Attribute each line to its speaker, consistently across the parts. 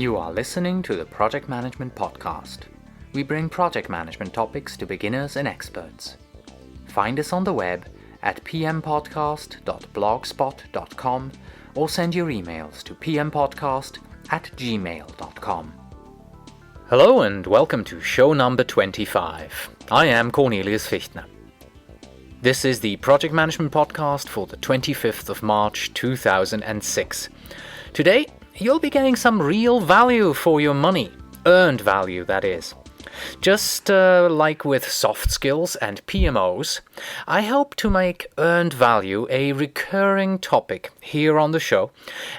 Speaker 1: You are listening to the Project Management Podcast. We bring project management topics to beginners and experts. Find us on the web at pmpodcast.blogspot.com or send your emails to pmpodcast@gmail.com. Hello and welcome to show number 25. I am Cornelius Fichtner. This is the Project Management Podcast for the 25th of March 2006. Today, you'll be getting some real value for your money. Earned value, that is. Just like with soft skills and PMOs, I hope to make earned value a recurring topic here on the show,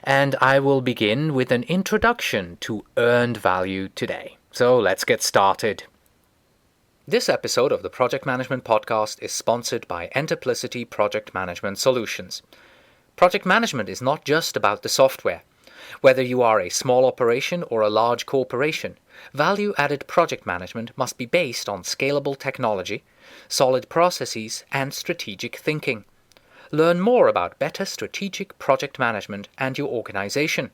Speaker 1: and I will begin with an introduction to earned value today. So let's get started. This episode of the Project Management Podcast is sponsored by Entiplicity Project Management Solutions. Project management is not just about the software. Whether you are a small operation or a large corporation, value-added project management must be based on scalable technology, solid processes, and strategic thinking. Learn more about better strategic project management and your organization.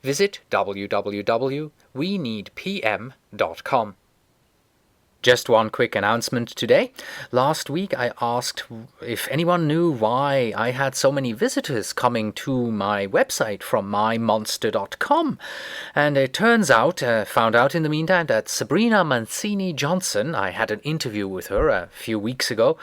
Speaker 1: Visit www.weneedpm.com. Just one quick announcement today. Last week I asked if anyone knew why I had so many visitors coming to my website from mymonster.com. And it turns out, found out in the meantime, that Sabrina Mancini-Johnson, I had an interview with her a few weeks ago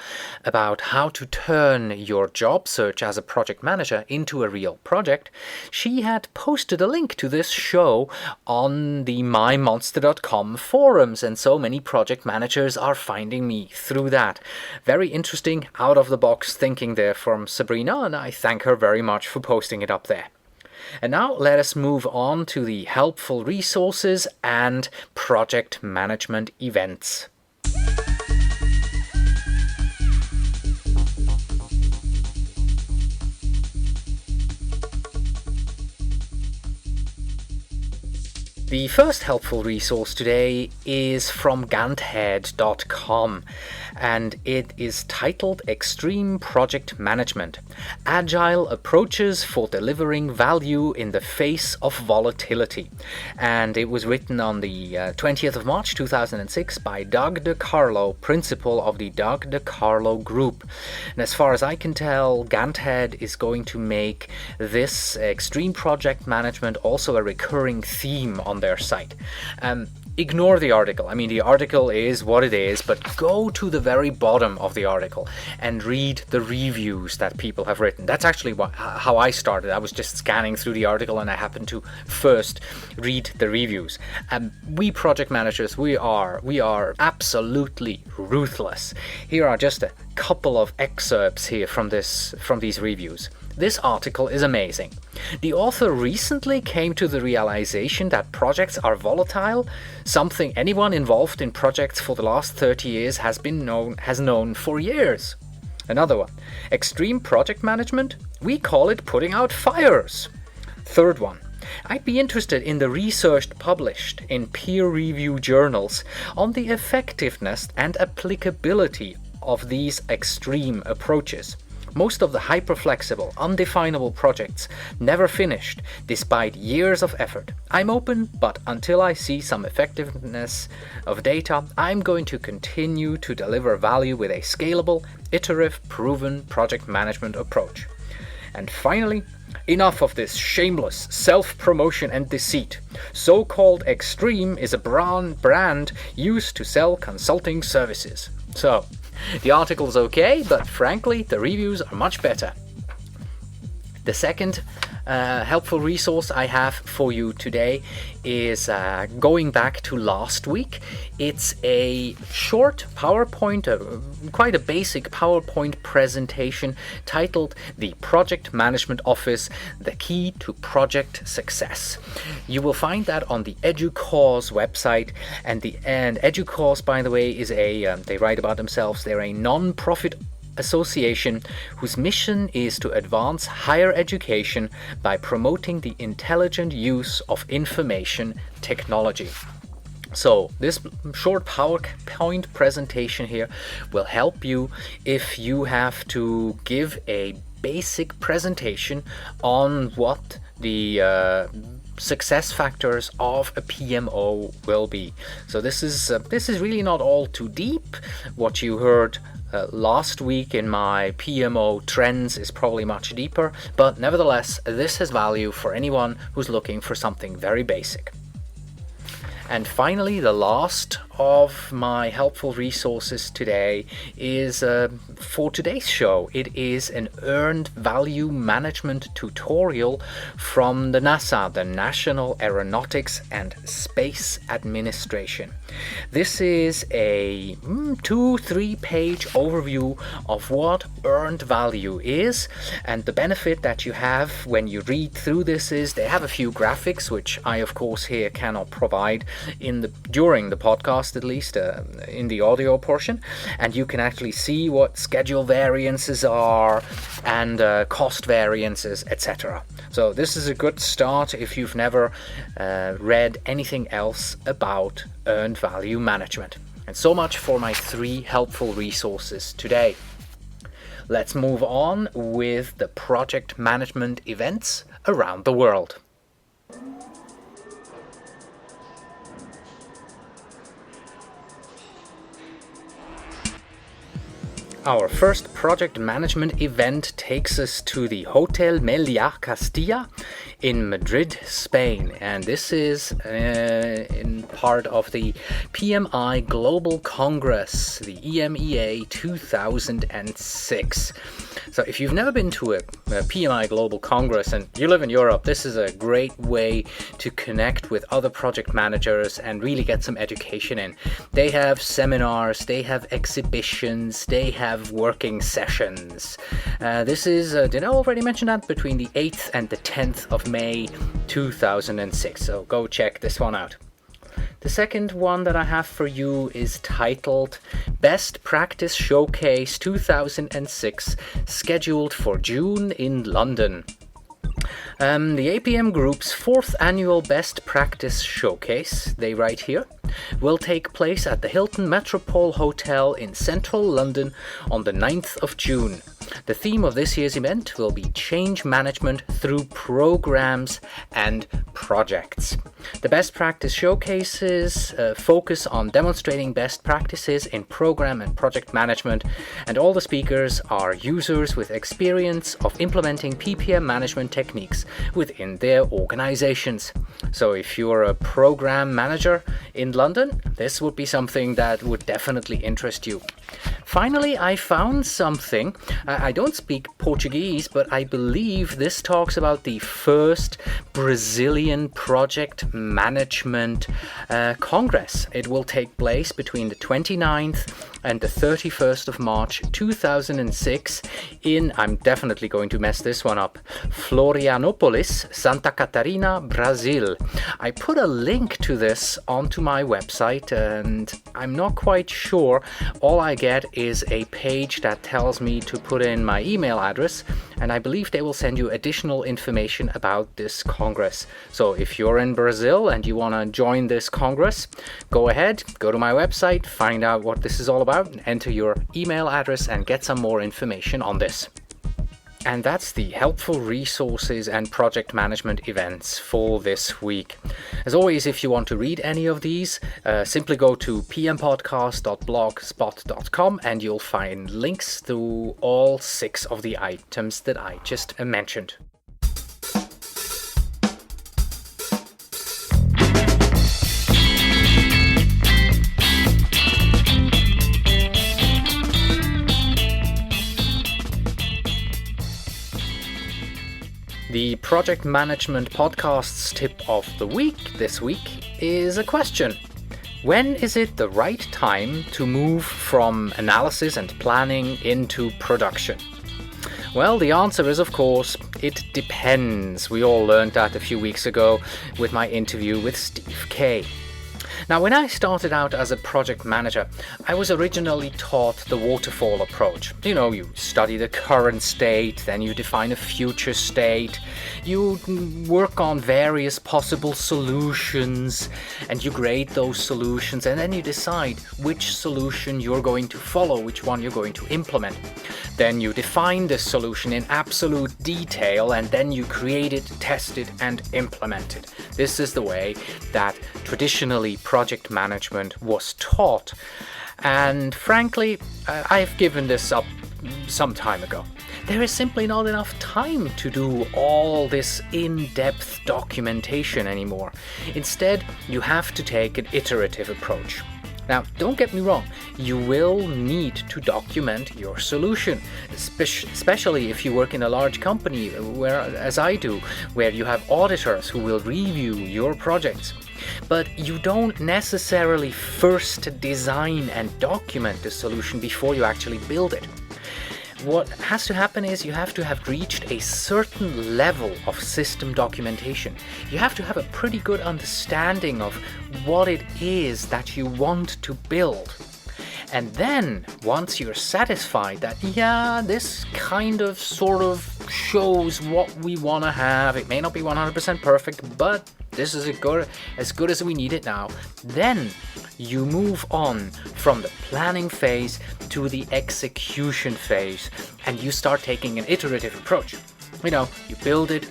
Speaker 1: about how to turn your job search as a project manager into a real project. She had posted a link to this show on the mymonster.com forums, and so many project managers are finding me through that. Very interesting, out-of-the-box thinking there from Sabrina, and I thank her very much for posting it up there. And now let us move on to the helpful resources and project management events. The first helpful resource today is from ganthead.com, and it is titled Extreme Project Management: Agile Approaches for Delivering Value in the Face of Volatility. And it was written on the 20th of March 2006 by Doug DeCarlo, principal of the Doug DeCarlo Group. And as far as I can tell, Ganthead is going to make this extreme project management also a recurring theme on their site. Ignore the article. I mean, the article is what it is, but go to the very bottom of the article and read the reviews that people have written. That's actually how I started. I was just scanning through the article and I happened to first read the reviews. We project managers, we are absolutely ruthless. Here are just a couple of excerpts here from these reviews. This article is amazing. The author recently came to the realization that projects are volatile, something anyone involved in projects for the last 30 years has known for years. Another one. Extreme project management? We call it putting out fires. Third one. I'd be interested in the research published in peer-reviewed journals on the effectiveness and applicability of these extreme approaches. Most of the hyper-flexible, undefinable projects never finished, despite years of effort. I'm open, but until I see some effectiveness of data, I'm going to continue to deliver value with a scalable, iterative, proven project management approach. And finally, enough of this shameless self-promotion and deceit. So-called extreme is a brand used to sell consulting services. So, the article's okay, but frankly, the reviews are much better. The second helpful resource I have for you today is going back to last week. It's a short PowerPoint, quite a basic PowerPoint presentation titled The Project Management Office, The Key to Project Success. You will find that on the EduCause website, and EduCause, by the way, is they write about themselves, they're a non-profit association whose mission is to advance higher education by promoting the intelligent use of information technology. So this short PowerPoint presentation here will help you if you have to give a basic presentation on what the success factors of a PMO will be. So this is really not all too deep. What you heard last week in my PMO trends is probably much deeper, but nevertheless, this has value for anyone who's looking for something very basic. And finally, the last of my helpful resources today is for today's show. It is an earned value management tutorial from the NASA, the National Aeronautics and Space Administration. This is a 2-3 page overview of what earned value is, and the benefit that you have when you read through this is they have a few graphics, which I of course here cannot provide during the podcast, at least in the audio portion, and you can actually see what schedule variances are and cost variances, etc. So this is a good start if you've never read anything else about earned value management. And so much for my 3 helpful resources today. Let's move on with the project management events around the world. Our first project management event takes us to the Hotel Meliá Castilla in Madrid, Spain, and this is in part of the PMI Global Congress, the EMEA 2006. So if you've never been to a PMI Global Congress and you live in Europe, this is a great way to connect with other project managers and really get some education in. They have seminars, they have exhibitions, they have working sessions. This is, did I already mention that? Between the 8th and the 10th of May 2006. So go check this one out. The second one that I have for you is titled Best Practice Showcase 2006, scheduled for June in London. The APM Group's 4th annual Best Practice Showcase, they write here, will take place at the Hilton Metropole Hotel in central London on the 9th of June. The theme of this year's event will be change management through programs and projects. The best practice showcases focus on demonstrating best practices in program and project management, and all the speakers are users with experience of implementing PPM management techniques within their organizations. So if you're a program manager in London, this would be something that would definitely interest you. Finally, I found something. I don't speak Portuguese, but I believe this talks about the first Brazilian project management Congress. It will take place between the 29th and the 31st of March 2006 in, I'm definitely going to mess this one up, Florianópolis, Santa Catarina, Brazil. I put a link to this onto my website and I'm not quite sure. All I get is a page that tells me to put in my email address, and I believe they will send you additional information about this Congress. So if you're in Brazil and you want to join this Congress, go ahead, go to my website, find out what this is all about, and enter your email address and get some more information on this. And that's the helpful resources and project management events for this week. As always, if you want to read any of these, simply go to pmpodcast.blogspot.com and you'll find links to all 6 of the items that I just mentioned. The Project Management Podcast's tip of the week this week is a question. When is it the right time to move from analysis and planning into production? Well, the answer is, of course, it depends. We all learned that a few weeks ago with my interview with Steve Kay. Now, when I started out as a project manager, I was originally taught the waterfall approach. You study the current state, then you define a future state, you work on various possible solutions, and you grade those solutions, and then you decide which solution you're going to follow, which one you're going to implement. Then you define the solution in absolute detail, and then you create it, test it, and implement it. This is the way that traditionally project management was taught. And frankly, I've given this up some time ago. There is simply not enough time to do all this in-depth documentation anymore. Instead, you have to take an iterative approach. Now, don't get me wrong, you will need to document your solution, especially if you work in a large company, as I do, where you have auditors who will review your projects. But you don't necessarily first design and document the solution before you actually build it. What has to happen is you have to have reached a certain level of system documentation. You have to have a pretty good understanding of what it is that you want to build. And then, once you're satisfied that, this kind of sort of shows what we want to have, it may not be 100% perfect, but this is as good as we need it now, then you move on from the planning phase to the execution phase, and you start taking an iterative approach. You build it,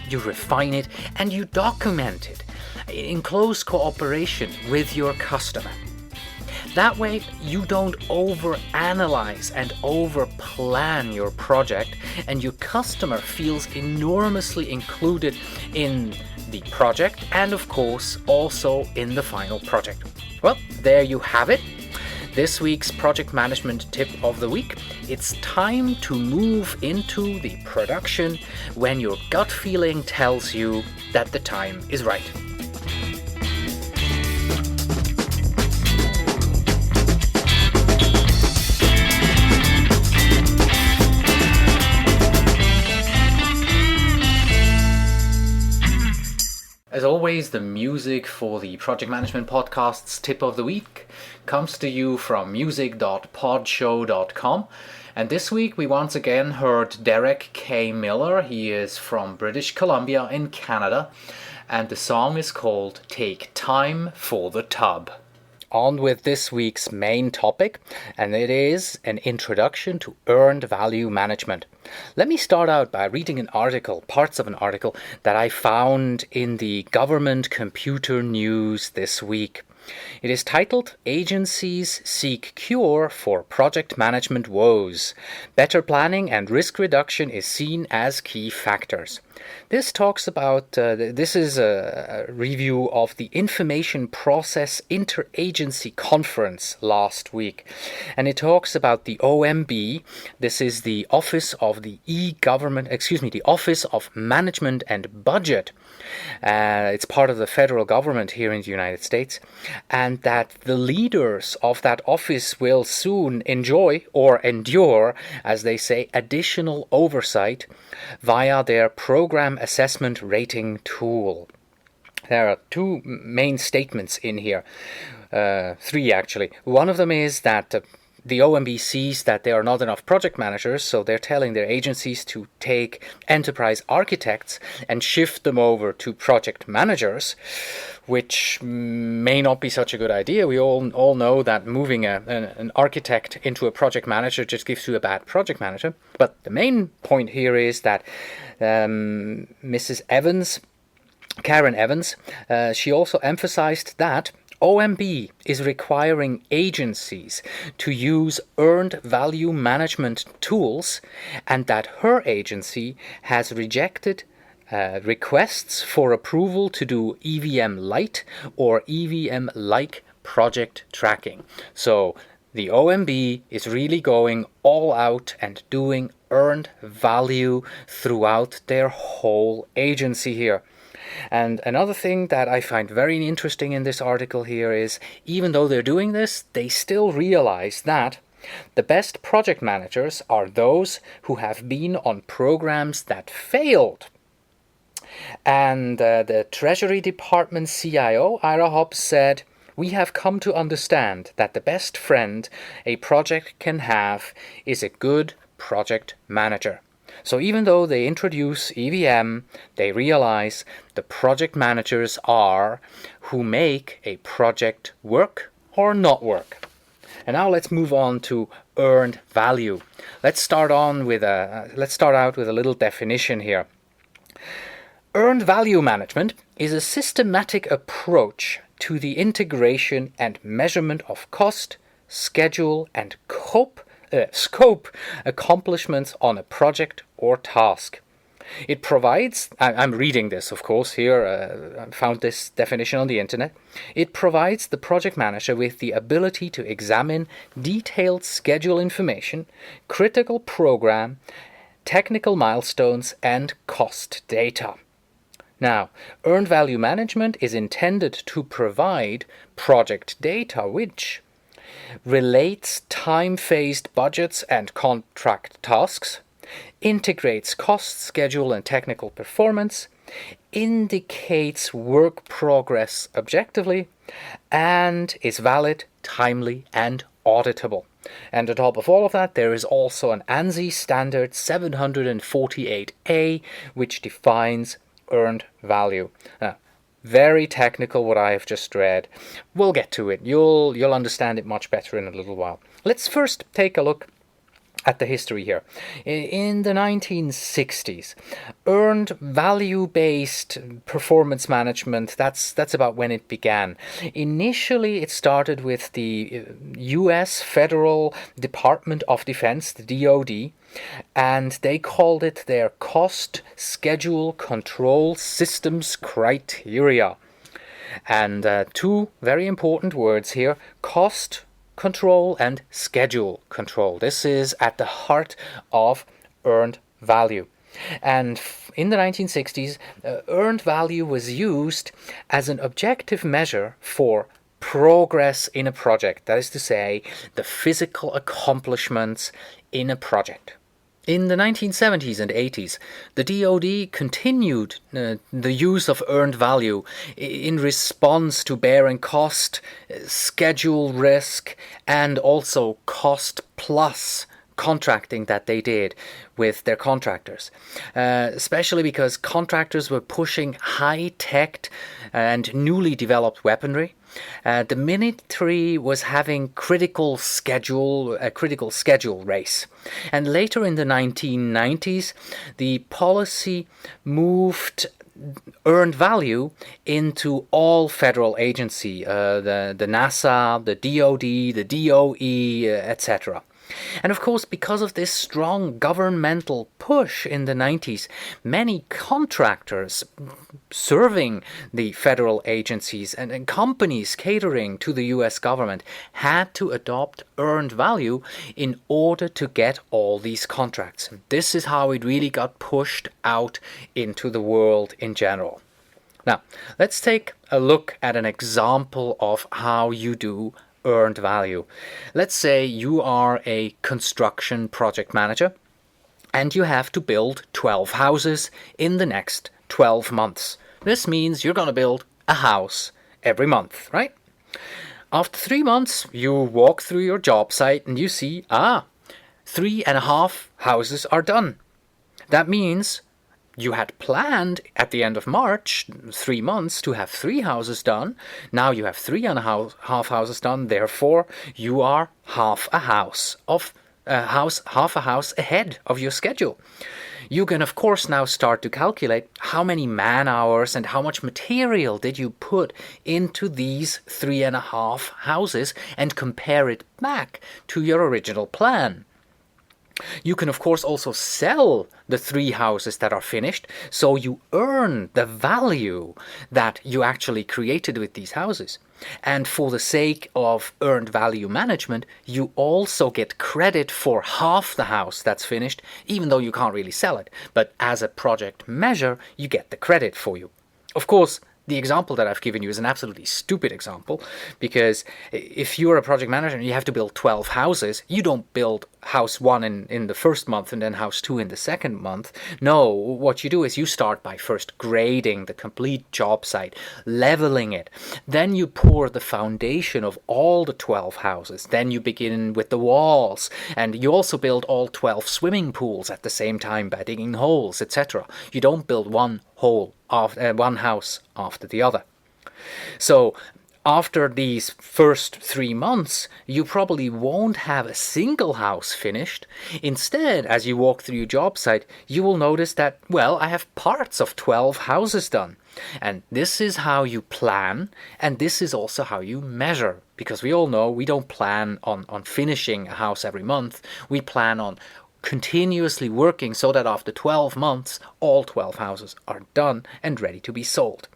Speaker 1: you refine it, and you document it in close cooperation with your customer. That way, you don't overanalyze and overplan your project, and your customer feels enormously included in the project and, of course, also in the final project. Well, there you have it. This week's project management tip of the week. It's time to move into the production when your gut feeling tells you that the time is right. As always, the music for the Project Management Podcast's Tip of the Week comes to you from music.podshow.com. And this week we once again heard Derek K. Miller. He is from British Columbia in Canada. And the song is called Take Time for the Tub. On with this week's main topic, and it is an introduction to earned value management. Let me start out by reading parts of an article that I found in the Government Computer News this week. It is titled, Agencies Seek Cure for Project Management Woes. Better planning and risk reduction is seen as key factors. This talks about, this is a review of the Information Process Interagency Conference last week. And it talks about the OMB. This is the Office of the Office of Management and Budget. It's part of the federal government here in the United States. And that the leaders of that office will soon enjoy or endure, as they say, additional oversight via their program assessment rating tool. There are two main statements in here, three actually. One of them is that the OMB sees that there are not enough project managers, so they're telling their agencies to take enterprise architects and shift them over to project managers, which may not be such a good idea. We all know that moving an architect into a project manager just gives you a bad project manager. But the main point here is that Mrs. Evans, Karen Evans, she also emphasized that OMB is requiring agencies to use earned value management tools, and that her agency has rejected requests for approval to do EVM Lite or EVM-like project tracking. So the OMB is really going all out and doing earned value throughout their whole agency here. And another thing that I find very interesting in this article here is, even though they're doing this, they still realize that the best project managers are those who have been on programs that failed. And the Treasury Department CIO, Ira Hobbs, said, we have come to understand that the best friend a project can have is a good project manager. So even though they introduce EVM, they realize the project managers are who make a project work or not work. And now let's move on to earned value. Let's start out with a little definition here. Earned value management is a systematic approach to the integration and measurement of cost, schedule, and scope accomplishments on a project or task. It provides, I'm reading this of course here, I found this definition on the internet. It provides the project manager with the ability to examine detailed schedule information, critical program, technical milestones, and cost data. Now, earned value management is intended to provide project data which relates time-phased budgets and contract tasks, integrates cost, schedule, and technical performance, indicates work progress objectively, and is valid, timely, and auditable. And on top of all of that, there is also an ANSI standard 748A, which defines earned value. Very technical what I have just read. We'll get to it. You'll understand it much better in a little while. Let's first take a look at the history here. In the 1960s, earned value-based performance management, that's about when it began. Initially, it started with the U.S. Federal Department of Defense, the DoD, and they called it their Cost Schedule Control Systems Criteria. And two very important words here, cost control and schedule control. This is at the heart of earned value. And in the 1960s, earned value was used as an objective measure for progress in a project. That is to say, the physical accomplishments in a project. In the 1970s and 80s, the DoD continued the use of earned value in response to bearing cost, schedule risk, and also cost plus contracting that they did with their contractors, especially because contractors were pushing high-tech and newly developed weaponry. The military was having a critical schedule race. And later in the 1990s, the policy moved earned value into all federal agency, the NASA, the DoD, the DOE, etc. And of course, because of this strong governmental push in the 90s, many contractors serving the federal agencies and companies catering to the US government had to adopt earned value in order to get all these contracts. This is how it really got pushed out into the world in general. Now, let's take a look at an example of how you do earned value. Let's say you are a construction project manager and you have to build 12 houses in the next 12 months. This means you're going to build a house every month, right? After 3 months, you walk through your job site and you see, 3.5 houses are done. That means you had planned at the end of March, 3 months, to have 3 houses done. Now you have 3.5 houses done. Therefore, you are half a house ahead of your schedule. You can, of course, now start to calculate how many man-hours and how much material did you put into these 3.5 houses and compare it back to your original plan. You can, of course, also sell the 3 houses that are finished, so you earn the value that you actually created with these houses. And for the sake of earned value management, you also get credit for half the house that's finished, even though you can't really sell it. But as a project measure, you get the credit for you. Of course, The example that I've given you is an absolutely stupid example, because if you're a project manager and you have to build 12 houses, you don't build house 1 in the first month and then house 2 in the second month. No, what you do is you start by first grading the complete job site, leveling it. Then you pour the foundation of all the 12 houses. Then you begin with the walls, and you also build all 12 swimming pools at the same time by digging holes, etc. You don't build one house after the other. So after these first 3 months, you probably won't have a single house finished. Instead, as you walk through your job site, you will notice that, well, I have parts of 12 houses done. And this is how you plan, and this is also how you measure. Because we all know we don't plan on finishing a house every month. We plan on continuously working so that after 12 months, all 12 houses are done and ready to be sold.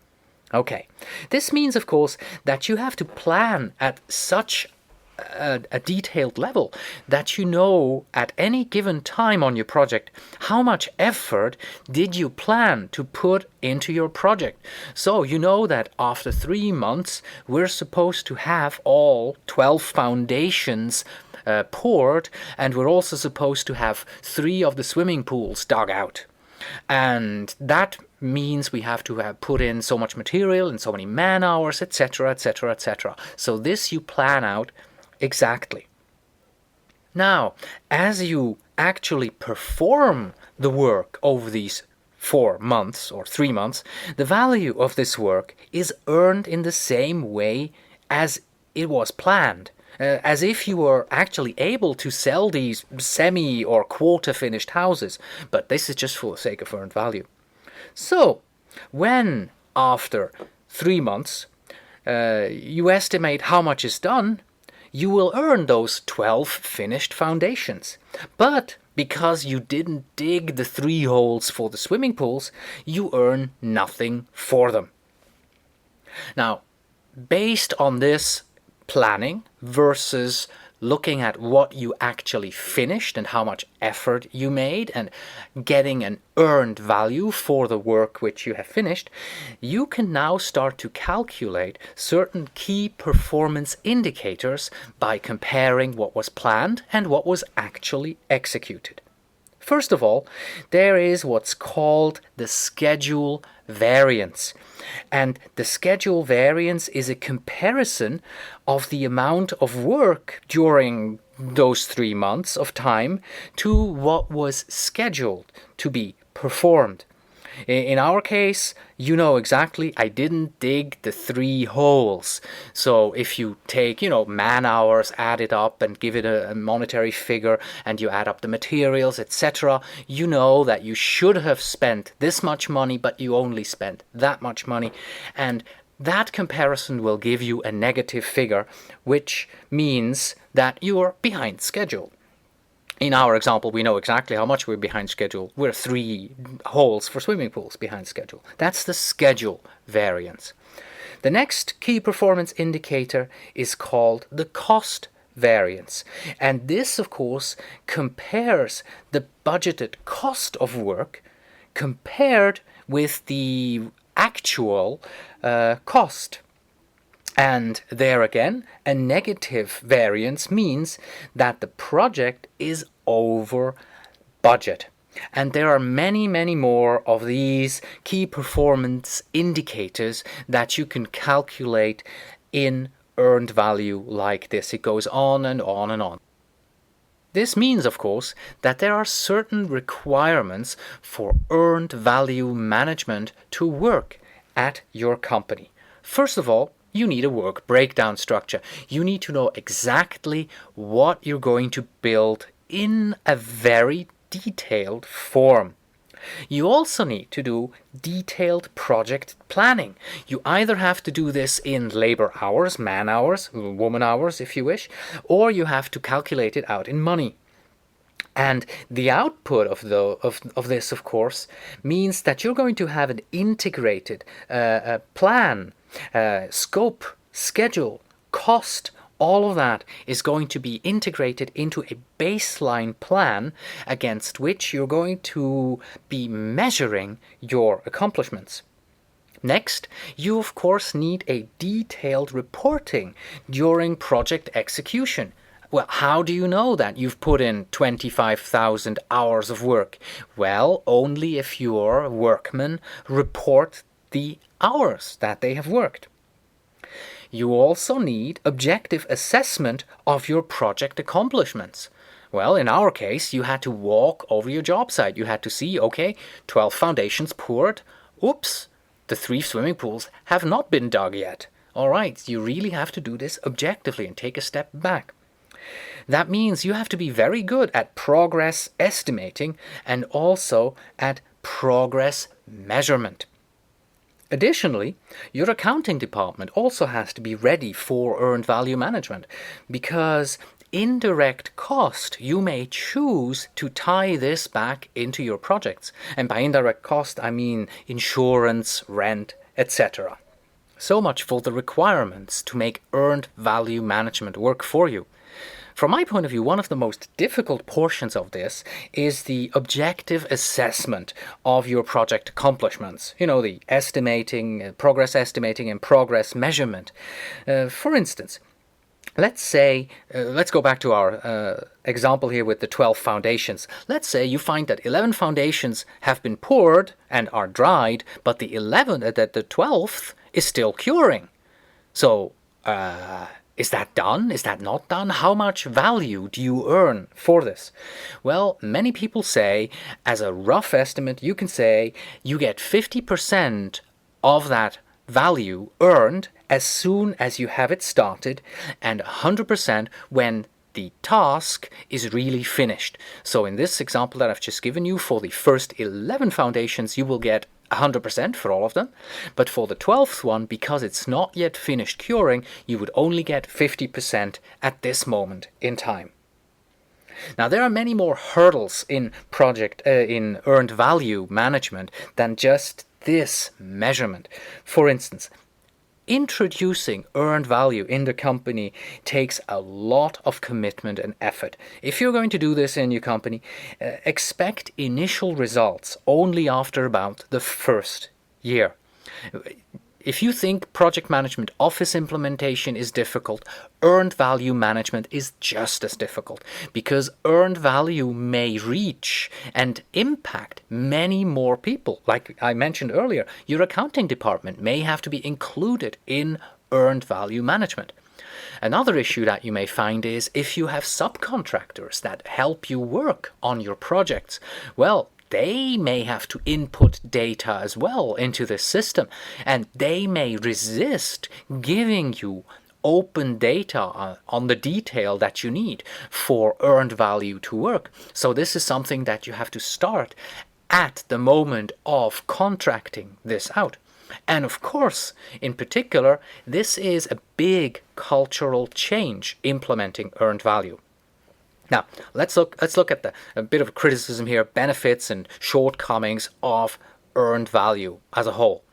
Speaker 1: Okay, this means, of course, that you have to plan at such a detailed level that you know at any given time on your project how much effort did you plan to put into your project. So you know that after 3 months, we're supposed to have all 12 foundations poured, and we're also supposed to have 3 of the swimming pools dug out. And that means we have to have put in so much material and so many man hours, etc., etc., etc. So this you plan out exactly. Now, as you actually perform the work over these 4 months or 3 months, the value of this work is earned in the same way as it was planned. As if you were actually able to sell these semi or quarter finished houses, but this is just for the sake of earned value. So, when after 3 months you estimate how much is done, you will earn those 12 finished foundations. But because you didn't dig the 3 holes for the swimming pools, you earn nothing for them. Now, based on this planning versus looking at what you actually finished and how much effort you made and getting an earned value for the work which you have finished, you can now start to calculate certain key performance indicators by comparing what was planned and what was actually executed. First of all, there is what's called the schedule variance. And the schedule variance is a comparison of the amount of work during those 3 months of time to what was scheduled to be performed. In our case, you know exactly, I didn't dig the 3 holes. So if you take, man hours, add it up and give it a monetary figure, and you add up the materials, etc., you know that you should have spent this much money, but you only spent that much money. And that comparison will give you a negative figure, which means that you are behind schedule. In our example, we know exactly how much we're behind schedule. We're 3 holes for swimming pools behind schedule. That's the schedule variance. The next key performance indicator is called the cost variance. And this, of course, compares the budgeted cost of work compared with the actual cost. And there again, a negative variance means that the project is over budget. And there are many, many more of these key performance indicators that you can calculate in earned value like this. It goes on and on and on. This means, of course, that there are certain requirements for earned value management to work at your company. First of all, you need a work breakdown structure. You need to know exactly what you're going to build in a very detailed form. You also need to do detailed project planning. You either have to do this in labor hours, man hours, woman hours if you wish, or you have to calculate it out in money. And the output of this, of course, means that you're going to have an integrated plan, scope, schedule, cost. All of that is going to be integrated into a baseline plan against which you're going to be measuring your accomplishments. Next, you of course need a detailed reporting during project execution. Well, how do you know that you've put in 25,000 hours of work? Well, only if your workmen report the hours that they have worked. You also need objective assessment of your project accomplishments. Well, in our case, you had to walk over your job site. You had to see, okay, 12 foundations poured. Oops, the 3 swimming pools have not been dug yet. All right, you really have to do this objectively and take a step back. That means you have to be very good at progress estimating and also at progress measurement. Additionally, your accounting department also has to be ready for earned value management, because indirect cost, you may choose to tie this back into your projects. And by indirect cost, I mean insurance, rent, etc. So much for the requirements to make earned value management work for you. From my point of view, one of the most difficult portions of this is the objective assessment of your project accomplishments. You know, the estimating, progress estimating and progress measurement. For instance, let's go back to our example here with the 12 foundations. Let's say you find that 11 foundations have been poured and are dried, but the 12th is still curing. So, is that done? Is that not done? How much value do you earn for this? Well, many people say, as a rough estimate, you can say you get 50% of that value earned as soon as you have it started, and 100% when the task is really finished. So in this example that I've just given you, for the first 11 foundations, you will get 100% for all of them. But for the 12th one, because it's not yet finished curing, you would only get 50% at this moment in time. Now, there are many more hurdles in earned value management than just this measurement. For instance, introducing earned value in the company takes a lot of commitment and effort. If you're going to do this in your company, expect initial results only after about the first year. If you think project management office implementation is difficult, earned value management is just as difficult, because earned value may reach and impact many more people. Like I mentioned earlier, your accounting department may have to be included in earned value management. Another issue that you may find is if you have subcontractors that help you work on your projects, well, they may have to input data as well into this system, and they may resist giving you open data on the detail that you need for earned value to work. So this is something that you have to start at the moment of contracting this out. And of course, in particular, this is a big cultural change, implementing earned value. Now, let's look at a bit of criticism here, benefits and shortcomings of earned value as a whole.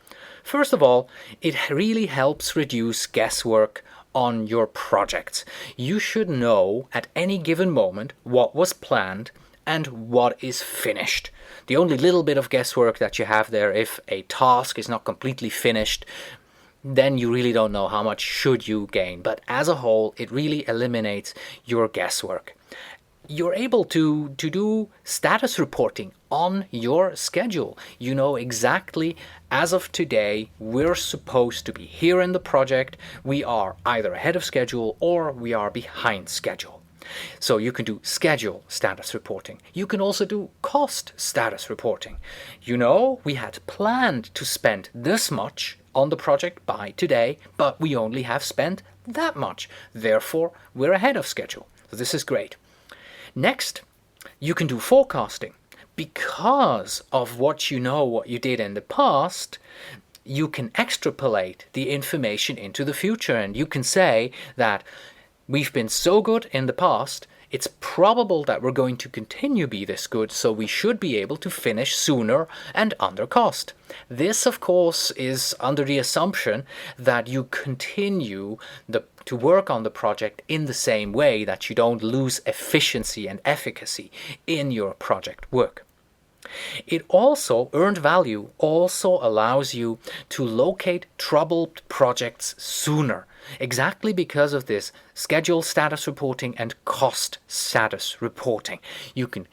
Speaker 1: First of all, it really helps reduce guesswork on your projects. You should know at any given moment what was planned and what is finished. The only little bit of guesswork that you have there, if a task is not completely finished, then you really don't know how much should you gain. But as a whole, it really eliminates your guesswork. You're able to do status reporting on your schedule. You know exactly, as of today, we're supposed to be here in the project. We are either ahead of schedule or we are behind schedule. So you can do schedule status reporting. You can also do cost status reporting. You know, we had planned to spend this much on the project by today, but we only have spent that much. Therefore, we're ahead of schedule. So this is great. Next, you can do forecasting. Because of what you did in the past, you can extrapolate the information into the future, and you can say that we've been so good in the past, it's probable that we're going to continue to be this good, so we should be able to finish sooner and under cost. This, of course, is under the assumption that you continue to work on the project in the same way, that you don't lose efficiency and efficacy in your project work. Earned value also allows you to locate troubled projects sooner, exactly because of this schedule status reporting and cost status reporting. You can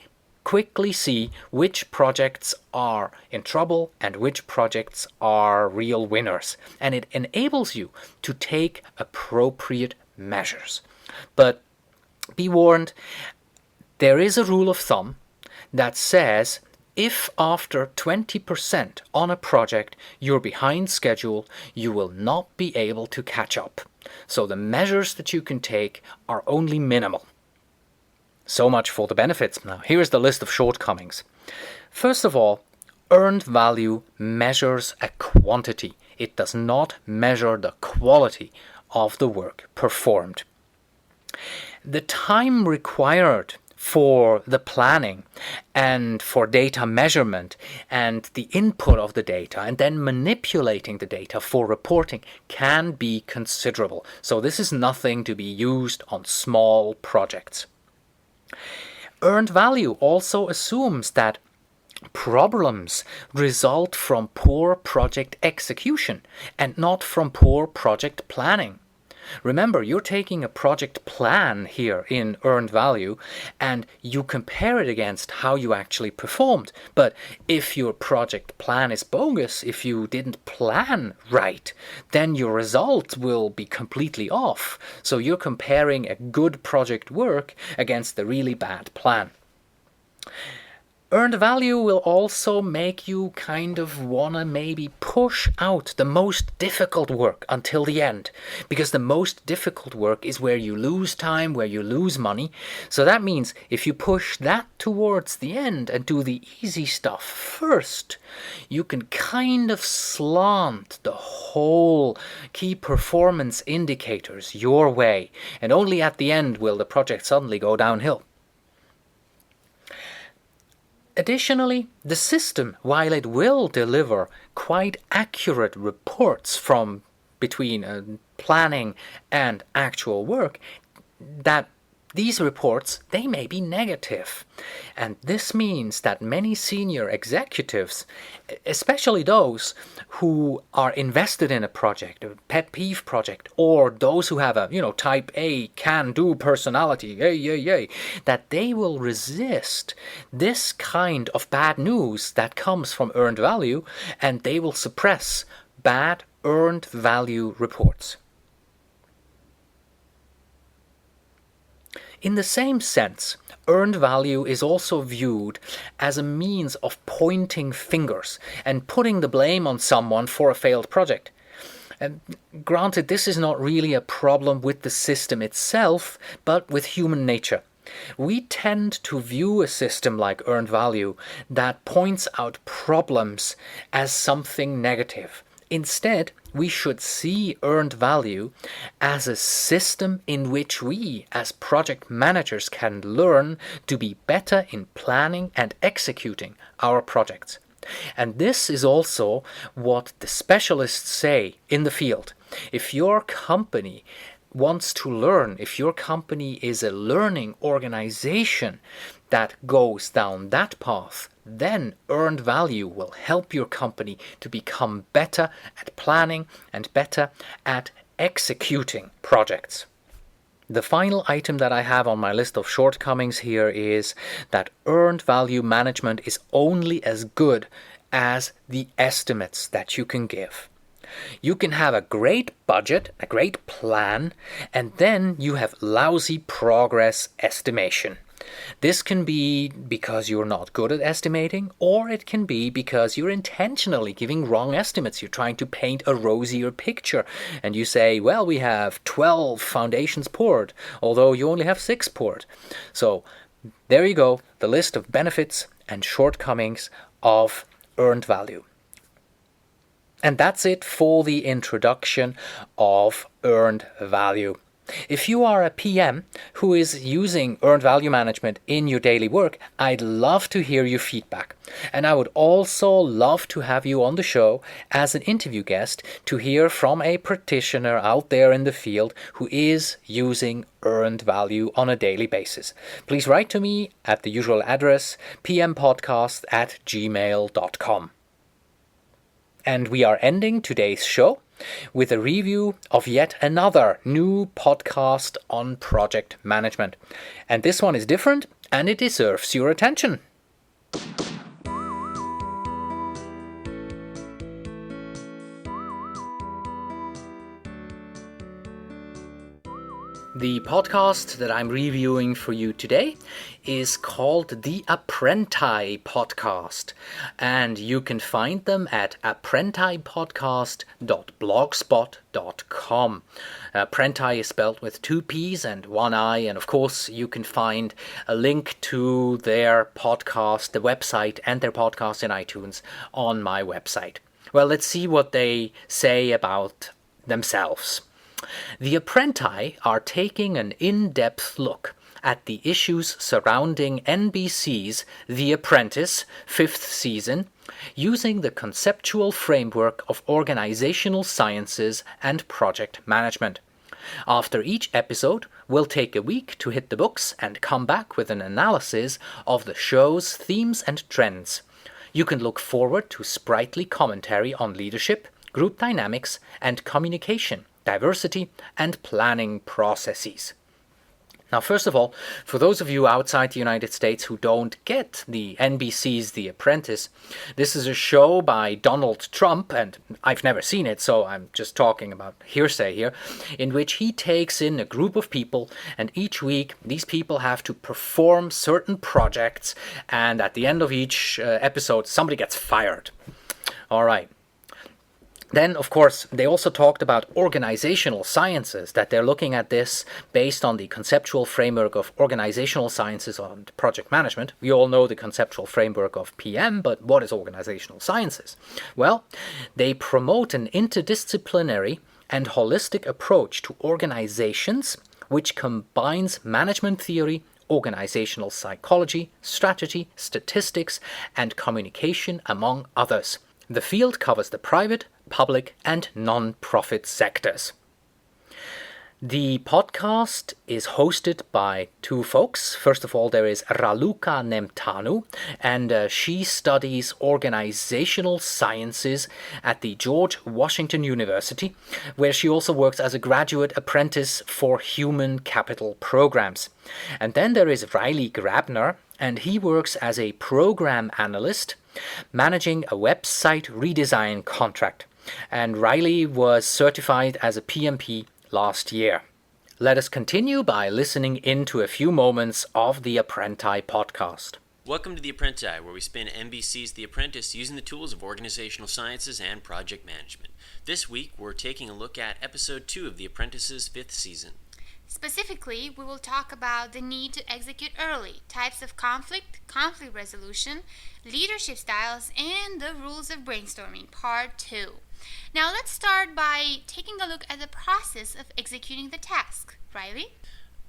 Speaker 1: quickly see which projects are in trouble and which projects are real winners, and it enables you to take appropriate measures. But be warned, there is a rule of thumb that says if after 20% on a project you're behind schedule, you will not be able to catch up. So the measures that you can take are only minimal. So much for the benefits. Now, here is the list of shortcomings. First of all, earned value measures a quantity. It does not measure the quality of the work performed. The time required for the planning and for data measurement and the input of the data and then manipulating the data for reporting can be considerable. So this is nothing to be used on small projects. Earned value also assumes that problems result from poor project execution and not from poor project planning. Remember, you're taking a project plan here in earned value and you compare it against how you actually performed. But if your project plan is bogus, if you didn't plan right, then your results will be completely off. So you're comparing a good project work against a really bad plan. Earned value will also make you kind of wanna maybe push out the most difficult work until the end, because the most difficult work is where you lose time, where you lose money. So that means if you push that towards the end and do the easy stuff first, you can kind of slant the whole key performance indicators your way, and only at the end will the project suddenly go downhill. Additionally, the system, while it will deliver quite accurate reports from between planning and actual work, that these reports, they may be negative. And this means that many senior executives, especially those who are invested in a project, a pet peeve project, or those who have a, type A can-do personality, that they will resist this kind of bad news that comes from earned value, and they will suppress bad earned value reports. In the same sense, earned value is also viewed as a means of pointing fingers and putting the blame on someone for a failed project. Granted, this is not really a problem with the system itself, but with human nature. We tend to view a system like earned value that points out problems as something negative. Instead, we should see earned value as a system in which we, as project managers, can learn to be better in planning and executing our projects. And this is also what the specialists say in the field. If your company wants to learn, if your company is a learning organization that goes down that path, then earned value will help your company to become better at planning and better at executing projects. The final item that I have on my list of shortcomings here is that earned value management is only as good as the estimates that you can give. You can have a great budget, a great plan, and then you have lousy progress estimation. This can be because you're not good at estimating, or it can be because you're intentionally giving wrong estimates. You're trying to paint a rosier picture, and you say, well, we have 12 foundations poured, although you only have 6 poured. So there you go, the list of benefits and shortcomings of earned value. And that's it for the introduction of earned value. If you are a PM who is using earned value management in your daily work, I'd love to hear your feedback. And I would also love to have you on the show as an interview guest to hear from a practitioner out there in the field who is using earned value on a daily basis. Please write to me at the usual address, pmpodcast@gmail.com. And we are ending today's show with a review of yet another new podcast on project management. And this one is different and it deserves your attention. The podcast that I'm reviewing for you today is called the Apprenti Podcast, and you can find them at apprentipodcast.blogspot.com. Apprenti is spelled with 2 P's and 1 I, and of course you can find a link to their podcast, the website, and their podcast in iTunes on my website. Well, let's see what they say about themselves. The Apprenti are taking an in-depth look at the issues surrounding NBC's The Apprentice 5th season using the conceptual framework of organizational sciences and project management. After each episode, we'll take a week to hit the books and come back with an analysis of the show's themes and trends. You can look forward to sprightly commentary on leadership, group dynamics, and communication, diversity, and planning processes. Now, first of all, for those of you outside the United States who don't get the NBC's The Apprentice, this is a show by Donald Trump, and I've never seen it, so I'm just talking about hearsay here, in which he takes in a group of people, and each week these people have to perform certain projects, and at the end of each episode, somebody gets fired. All right. Then, of course, they also talked about organizational sciences, that they're looking at this based on the conceptual framework of organizational sciences and project management. We all know the conceptual framework of PM, but what is organizational sciences? Well, they promote an interdisciplinary and holistic approach to organizations which combines management theory, organizational psychology, strategy, statistics, and communication, among others. The field covers the private, public, and non-profit sectors. The podcast is hosted by 2 folks. First of all, there is Raluca Nemtanu, and she studies organizational sciences at the George Washington University, where she also works as a graduate apprentice for human capital programs. And then there is Riley Grabner, and he works as a program analyst, managing a website redesign contract. And Riley was certified as a PMP last year. Let us continue by listening into a few moments of the Apprenti Podcast.
Speaker 2: Welcome to The Apprenti, where we spin NBC's The Apprentice using the tools of organizational sciences and project management. This week, we're taking a look at episode 2 of The Apprentice's 5th season.
Speaker 3: Specifically, we will talk about the need to execute early, types of conflict resolution, leadership styles, and the rules of brainstorming, part 2. Now let's start by taking a look at the process of executing the task. Riley?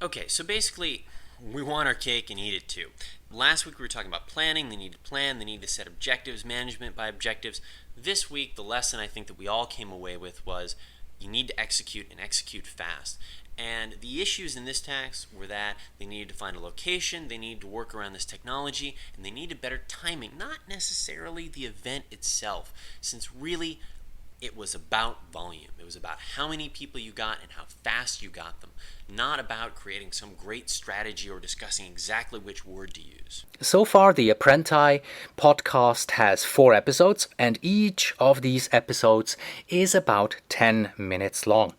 Speaker 2: Okay, so basically, we want our cake and eat it too. Last week we were talking about planning. They need to plan, they need to set objectives, management by objectives. This week, the lesson I think that we all came away with was you need to execute and execute fast. And the issues in this task were that they needed to find a location, they needed to work around this technology, and they needed better timing, not necessarily the event itself, since really it was about volume. It was about how many people you got and how fast you got them, not about creating some great strategy or discussing exactly which word to use.
Speaker 1: So far, the Apprenti podcast has 4 episodes, and each of these episodes is about 10 minutes long.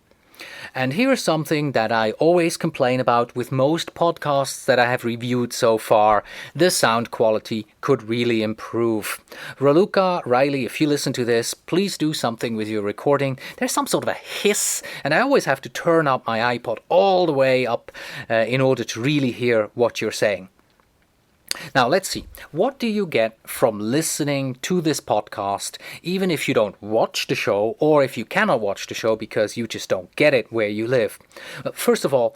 Speaker 1: And here's something that I always complain about with most podcasts that I have reviewed so far. The sound quality could really improve. Raluca, Riley, if you listen to this, please do something with your recording. There's some sort of a hiss, and I always have to turn up my iPod all the way up in order to really hear what you're saying. Now, let's see. What do you get from listening to this podcast, even if you don't watch the show, or if you cannot watch the show because you just don't get it where you live? First of all,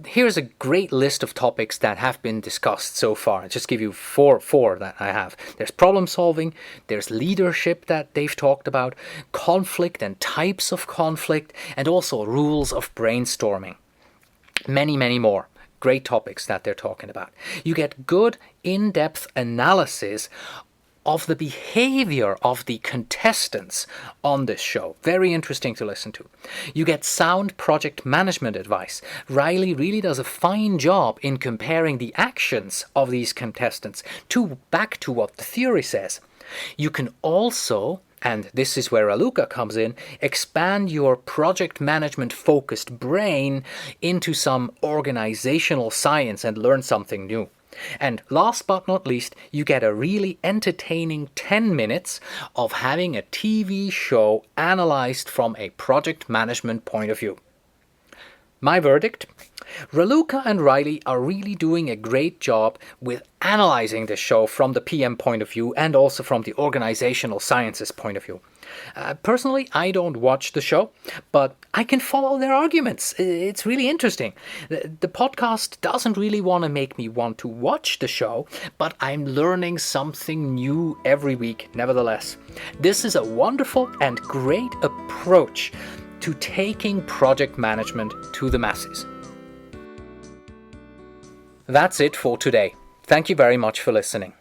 Speaker 1: here's a great list of topics that have been discussed so far. I'll just give you four that I have. There's problem solving, there's leadership that they've talked about, conflict and types of conflict, and also rules of brainstorming. Many, many more. Great topics that they're talking about. You get good in-depth analysis of the behavior of the contestants on this show. Very interesting to listen to. You get sound project management advice. Riley really does a fine job in comparing the actions of these contestants back to what the theory says. You can also, and this is where Raluca comes in, expand your project management focused brain into some organizational science and learn something new. And last but not least, you get a really entertaining 10 minutes of having a TV show analyzed from a project management point of view. My verdict? Raluca and Riley are really doing a great job with analyzing the show from the PM point of view and also from the organizational sciences point of view. Personally, I don't watch the show, but I can follow their arguments. It's really interesting. The podcast doesn't really want to make me want to watch the show, but I'm learning something new every week nevertheless. This is a wonderful and great approach to taking project management to the masses. That's it for today. Thank you very much for listening.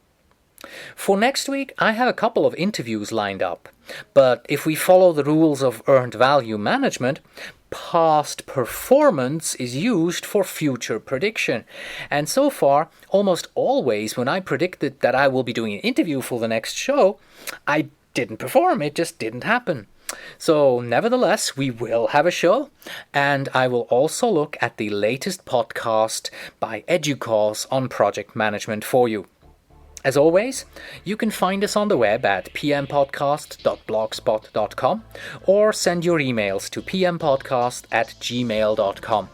Speaker 1: For next week, I have a couple of interviews lined up. But if we follow the rules of earned value management, past performance is used for future prediction. And so far, almost always when I predicted that I will be doing an interview for the next show, I didn't perform. It just didn't happen. So nevertheless, we will have a show, and I will also look at the latest podcast by EduCause on project management for you. As always, you can find us on the web at pmpodcast.blogspot.com or send your emails to pmpodcast@gmail.com.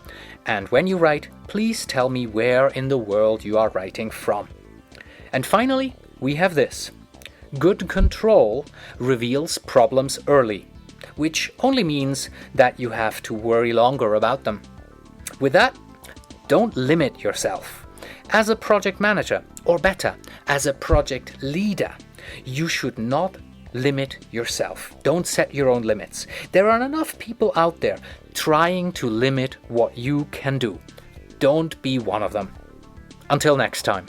Speaker 1: And when you write, please tell me where in the world you are writing from. And finally, we have this. Good control reveals problems early, which only means that you have to worry longer about them. With that, don't limit yourself. As a project manager, or better, as a project leader, you should not limit yourself. Don't set your own limits. There are enough people out there trying to limit what you can do. Don't be one of them. Until next time.